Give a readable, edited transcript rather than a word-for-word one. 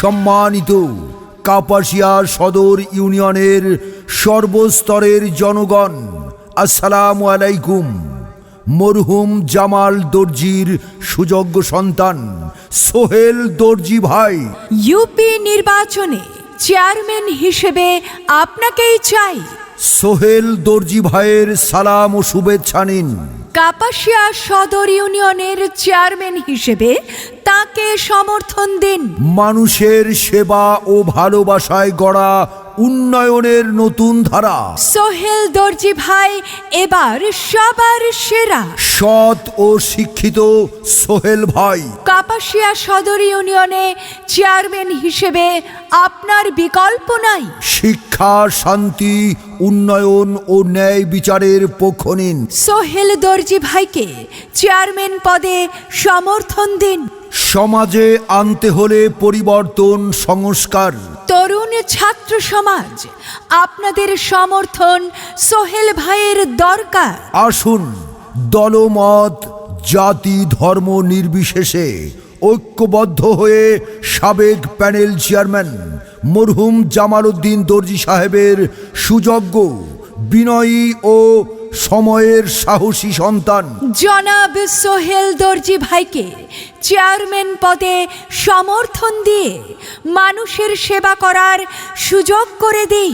সম্মানিত কাপাসিয়া সদর ইউনিয়নের সর্বস্তরের জনগণ, আসসালামু আলাইকুম। মরহুম জামাল দর্জির সুযোগ্য সন্তান সোহেল দর্জি ভাই ইউপি নির্বাচনে চেয়ারম্যান হিসেবে আপনাকেই চাই। সোহেল দর্জি ভাইয়ের সালাম ও শুভেচ্ছা নিন। কাপাসিয়া সদর ইউনিয়নের চেয়ারম্যান হিসেবে তাকে সমর্থন দিন। মানুষের সেবা ও ভালোবাসায় গড়া উন্নয়নের নতুন ধারা। সোহেল দর্জি ভাই এবার সবার সেরা। সৎ ও শিক্ষিত সোহেল ভাই কাপাসিয়া সদর ইউনিয়নে চেয়ারম্যান হিসেবে আপনার বিকল্প নাই। শিক্ষা, শান্তি, উন্নয়ন ও ন্যায় বিচারের পক্ষ নিন। সোহেল দর্জি ভাইকে চেয়ারম্যান পদে সমর্থন দিন। সমাজে আনতে হলে পরিবর্তন, সংস্কার। তরুণ ছাত্র সমাজ, আপনাদের সমর্থন সোহেল ভাইয়ের দরকার। আসুন দলমত, জাতি, ধর্ম নির্বিশেষে ঐক্যবদ্ধ হয়ে সাবেক প্যানেল চেয়ারম্যান মরহুম জামাল উদ্দিন দর্জি সাহেবের সুযোগ্য, বিনয়ী ও সময়ের সাহসী সন্তান জনাব সোহেল দর্জি ভাইকে চেয়ারম্যান পদে সমর্থন দিয়ে মানুষের সেবা করার সুযোগ করে দিই।